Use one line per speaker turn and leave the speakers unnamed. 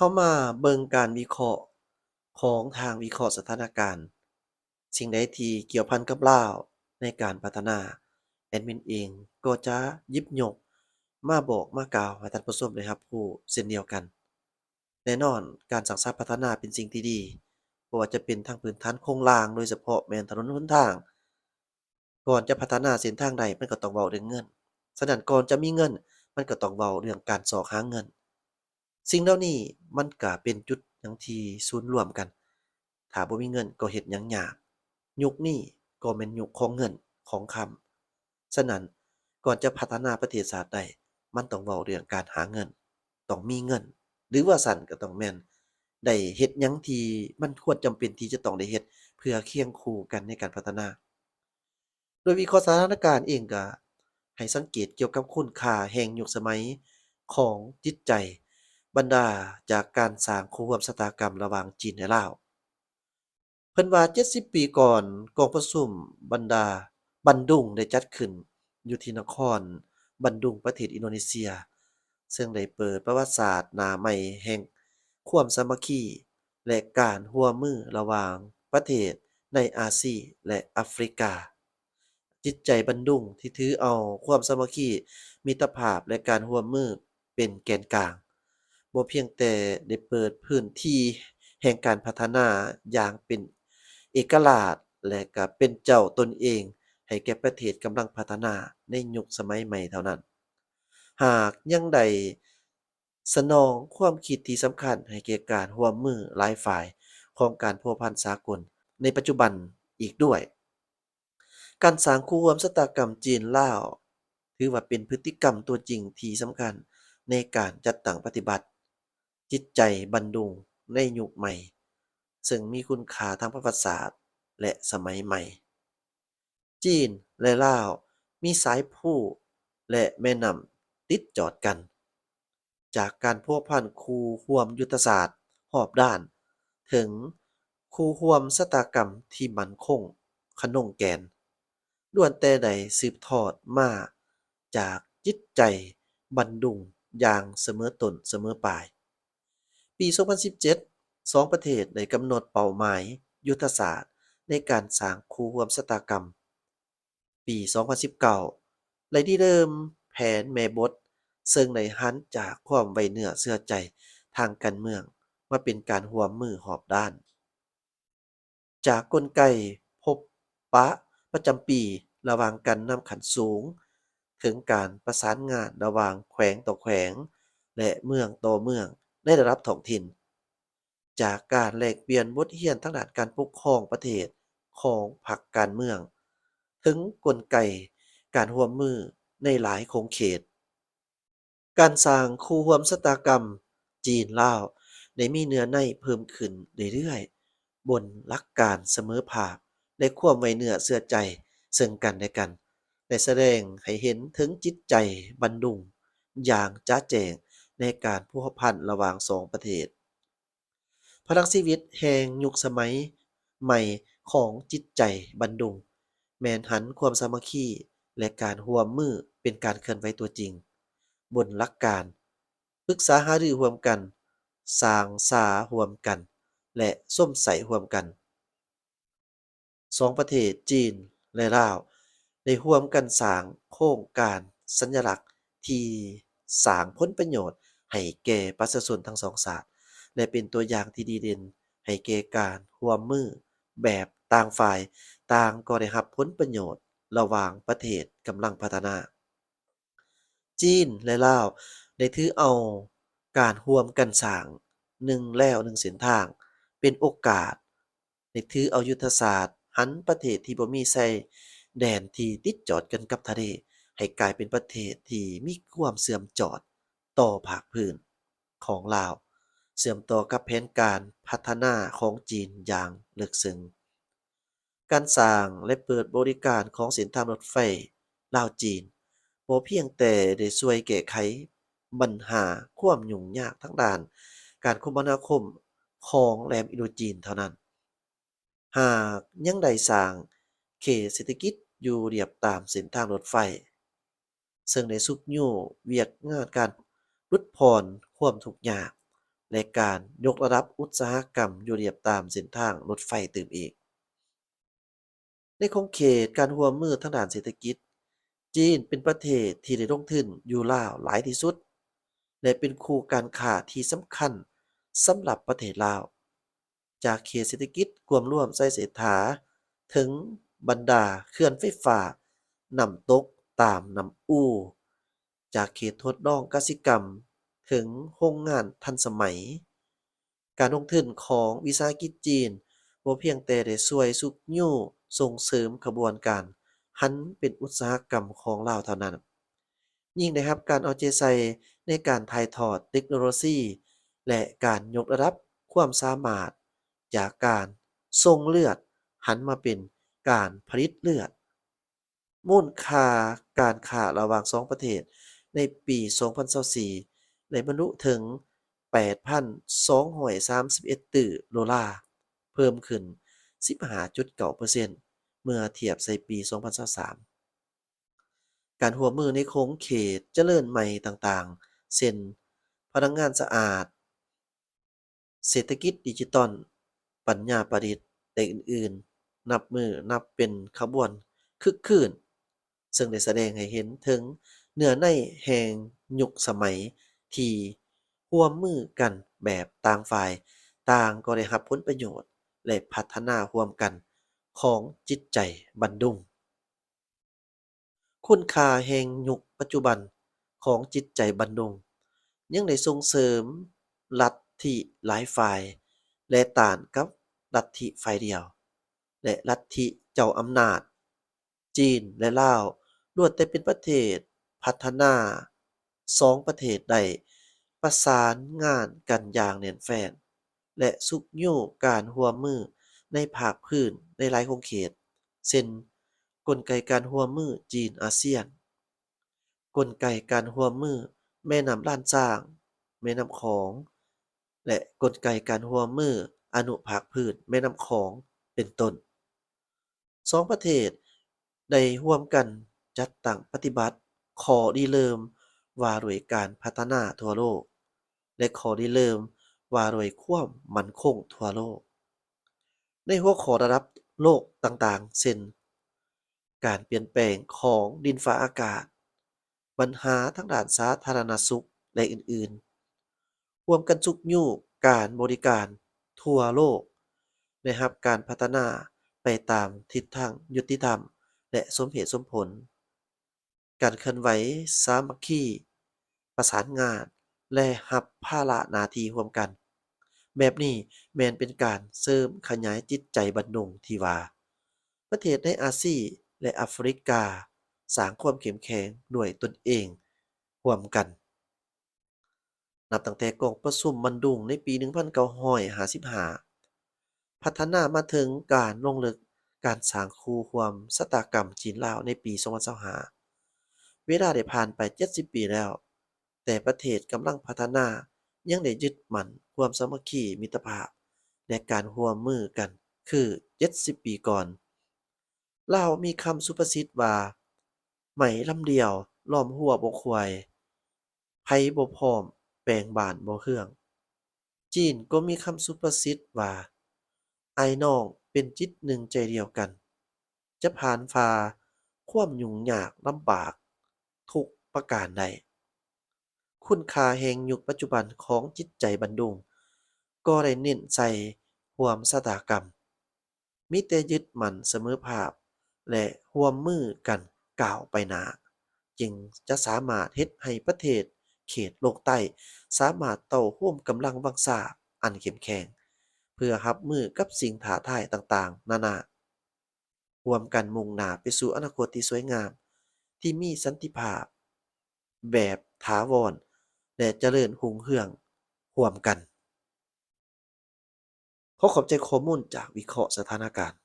ามาเบิ่งการวิเคราะห์ของทางวิเคราะห์สถานการณ์สิ่งใดที่เกี่ยวพันกับลาวในการพัฒนาแอดมินเองก็จะหยิบยกมาบอกมากล่าวให้ท่านผู้ชมได้รับรู้เช่นเดียวกันแน่นอนการสร้างสรรค์พัฒนาเป็นสิ่งที่ดีบ่ว่าจะเป็นทางพื้นฐานโครงสร้างโดยเฉพาะแม่นถนนหนทางก่อนจะพัฒนาเส้นทางใดมันก็ต้องเว้าเรื่องเงินฉะนั้นก่อนจะมีเงินมันก็ต้องเว้าเรื่องการสอกหาเงิน สิ่งเหล่านี้มันก็เป็นจุดหยังที่ศูนย์รวมกัน ถ้าบ่มีเงินก็เฮ็ดหยังยากยุคนี้ก็แม่นยุคของเงินของคำฉะนั้นก่อนจะพัฒนาประเทศชาติได้มันต้องเว้าเรื่องการหาเงินต้องมีเงินหรือว่าซั้นก็ต้องแม่นได้เฮ็ดหยังที่มันควรจำเป็นที่จะต้องได้เฮ็ดเพื่อเคียงคู่กันในการพัฒนา โดยวิเคราะห์สถานการณ์เองก็ให้สังเกตเกี่ยวกับคุณค่าแห่งยุคสมัยของจิตใจบรรดาจากการสร้างคู่ร่วมชะตากรรมระหว่างจีนและลาวเพิ่นว่า70ปีก่อนกองประชุมบรรดาบันดุงได้จัดขึ้นอยู่ที่นครบันดุงประเทศอินโดนีเซียซึ่งได้เปิดประวัติศาสตร์หน้าใหม่แห่งความสามัคคีและการร่วมมือระหว่างประเทศในอาซีและแอฟริกา จิตใจบันดุงที่ถือเอาความสามัคคีมิตรภาพและการร่วมมือเป็นแกนกลางบ่เพียงแต่ได้เปิดพื้นที่แห่งการพัฒนาอย่างเป็นเอกราชและก็เป็นเจ้าตนเองให้แก่ประเทศกำลังพัฒนาในยุคสมัยใหม่เท่านั้นหากยังได้สนองความคิดที่สำคัญให้แก่การร่วมมือหลายฝ่ายของการพัวพันสากลในปัจจุบันอีกด้วย การสร้างคู่ร่วมชะตากรรมจีนลาวถือว่าเป็นพฤติกรรมตัวจริงที่สำคัญในการจัดตั้งปฏิบัติจิตใจบันดุงในยุคใหม่ซึ่งมีคุณค่าทางประวัติศาสตร์และสมัยใหม่จีนและลาวมีสายผู้และแม่น้ำติดจอดกันจากการพัวพันคู่ร่วมยุทธศาสตร์รอบด้านถึงคู่ร่วมชะตากรรมที่มั่นคงขนงแก่น ล้วนแต่ได้สืบทอดมาจากจิตใจบันดุงอย่างเสมอต้นเสมอปลาย ปี2017สองประเทศได้กำหนดเป้าหมายยุทธศาสตร์ในการสร้างคู่ร่วมชะตากรรม ปี2019ได้ริเริ่มแผนแม่บทซึ่งได้หันจากความไว้เนื้อเชื่อใจทางการเมืองมาเป็นการร่วมมือรอบด้าน จากกลไกพบปะประจำปีระหว่างการนำขันสูงถึงการประสานงานระหว่างแขวงต่อแขวงและเมืองต่อเมืองในระดับท้องถิ่นจากการแลกเปลี่ยนบทเรียนทางด้านการปกครองประเทศของพรรคการเมืองถึงกลไกการร่วมมือในหลายขงเขต การสร้างคู่ร่วมชะตากรรมจีนลาวได้มีเนื้อในเพิ่มขึ้นเรื่อยๆบนหลักการเสมอภาคและความไว้เนื้อเชื่อใจซึ่งกันและกันได้แสดงให้เห็นถึงจิตใจบันดุงอย่างจะแจ้งในการพัวพันระหว่างสองประเทศพลังชีวิตแห่งยุคสมัยใหม่ของจิตใจบันดุงแม่นหันความสามัคคีและการร่วมมือเป็นการเคลื่อนไหวตัวจริง บนหลักการปรึกษาหารือร่วมกันสร้างสาร่วมกันและส้มใสร่วมกันสองประเทศจีนและลาวได้ร่วมกันสร้างโครงการสัญลักษณ์ที่สร้างผลประโยชน์ให้แก่ประชาชนทั้งสองชาติและเป็นตัวอย่างที่ดีเด่นให้แก่การร่วมมือแบบต่างฝ่ายต่างก็ได้รับผลประโยชน์ระหว่างประเทศกำลังพัฒนา จีนและลาวได้ถือเอาการร่วมกันสร้างหนึ่งแล้วหนึ่งเส้นทางเป็นโอกาสได้ถือเอายุทธศาสตร์หันประเทศที่บ่มีไส้แดนที่ติดจอดกันกับทะเลให้กลายเป็นประเทศที่มีความเสื่อมจอดต่อภาคพื้นของลาวเชื่อมต่อกับแผนการพัฒนาของจีนอย่างลึกซึ้งการสร้างและเปิดบริการของเส้นทางรถไฟลาวจีน บ่เพียงแต่ได้ช่วยแก้ไขปัญหาความยุ่งยากทางด้านการคมนาคมของแหลมอินโดจีนเท่านั้น หากยังได้สร้างเขตเศรษฐกิจอยู่เรียบตามเส้นทางรถไฟ ซึ่งได้ซุกยู่เวียกงานการลดผ่อนความทุกข์ยาก และการยกระดับอุตสาหกรรมอยู่เรียบตามเส้นทางรถไฟเติมอีกในขอบเขตการร่วมมือทางด้านเศรษฐกิจจีนเป็นประเทศที่ได้ลงทุนอยู่ลาวหลายที่สุดและเป็นคู่การค้าที่สำคัญสำหรับประเทศลาวจากเขตเศรษฐกิจรวมร่วมไส้เศรษฐาถึงบรรดาเขื่อนไฟฟ้าน้ำตกตามน้ำอู้จากเขตทดลองกสิกรรมถึงโรงงานทันสมัยการลงทุนของวิสาหกิจจีนบ่เพียงแต่ได้ช่วยยุกยู่ส่งเสริมขบวนการหันเป็นอุตสาหกรรมของลาวเท่านั้นยิ่งได้รับการเอาใจใส่ในการถ่ายทอดเทคโนโลยีและการยกระดับความสามารถจากการส่งเลือดหันมาเป็นการผลิตเลือดมูลค่าการค้าระหว่าง2ประเทศในปี2024ได้บรรลุถึง 8,231 ตื้อดอลลาร์เพิ่มขึ้น 15.9% เมื่อเทียบใส่ปี2023การร่วมมือในโครงเขตเจริญใหม่ต่างๆเช่นพลังงานสะอาดเศรษฐกิจดิจิทัลปัญญาประดิษฐ์และอื่นๆนับมือนับเป็นขบวนคึกคืนซึ่งได้แสดงให้เห็นถึงเนื้อในแห่งยุคสมัยที่ร่วมมือกันแบบต่างฝ่ายต่างก็ได้รับผลประโยชน์และพัฒนาร่วมกันของจิตใจบันดุง คุณค่าแห่งยุคปัจจุบันของจิตใจบันดงยังได้ส่งเสริมลัทธิหลายฝ่ายและต้านกับลัทธิฝ่ายเดียวและลัทธิเจ้าอำนาจจีนและลาวล้วนแต่เป็นประเทศพัฒนาสองประเทศได้ประสานงานกันอย่างแน่นแฟ้นและสุกอยู่การร่วมมือในภาคพื้นในหลายขอบเขตเช่นกลไกการร่วมมือจีนอาเซียน กลไกการร่วมมือแม่น้ำล่านช้าง แม่น้ำโขงและกลไกการร่วมมืออนุภาคพื้นแม่น้ำโขงเป็นต้นสองประเทศได้ร่วมกันจัดตั้งปฏิบัติข้อริเริ่มว่าด้วยการพัฒนาทั่วโลกและข้อริเริ่มว่าด้วยความมั่นคงทั่วโลกในหัวข้อระดับโลกต่างๆเช่นการเปลี่ยนแปลงของดินฟ้าอากาศ ปัญหาทางด้านสาธารณสุขและอื่นๆร่วมกันจุกยู่การบริการทั่วโลกได้รับการพัฒนาไปตามทิศทางยุติธรรมและสมเหตุสมผล การเคลื่อนไหวสามัคคีประสานงานและรับภาระหน้าที่ร่วมกัน แบบนี้แม่นเป็นการเสริมขยายจิตใจบัดดลที่ว่าประเทศในอาซีและแอฟริกาสร้างความเข้มแข็งด้วยตนเองร่วมกัน นับตั้งแต่กองประชุมบันดุงในปี1955พัฒนามาถึงการลงลึกการสร้างคู่ความชะตากรรมจีนลาวในปี2025เวลาได้ผ่านไป70ปีแล้ว แต่ประเทศกำลังพัฒนายังได้ยึดมั่นความสามัคคีมิตรภาพและการร่วมมือกันคือ70ปีก่อนลาวมีคำสุภาษิตว่าไหมลำเดียวล้อมหัวบ่ควายไผบ่พร้อมแปลงบ้านบ่เฮืองจีนก็มีคำสุภาษิตว่าอ้ายน้องเป็นจิตหนึ่งใจเดียวกันจะผ่านฝ่าความยุ่งยากลำบากทุกประการใดคุณค่าแห่งยุคปัจจุบันของจิตใจบันดุงก็ได้เน้นใส่ความชะตากรรม มีแต่ยึดมั่นเสมอภาพและร่วมมือกันก้าวไปหน้าจึงจะสามารถเฮ็ดให้ประเทศเขตโลกใต้สามารถโต้ร่วมกำลังวังชาอันเข้มแข็งเพื่อรับมือกับสิ่งท้าทายต่างๆนานาร่วมกันมุ่งหน้าไปสู่อนาคตที่สวยงามที่มีสันติภาพแบบถาวรและเจริญรุ่งเรืองร่วมกันขอขอบใจข้อมูลจากวิเคราะห์สถานการณ์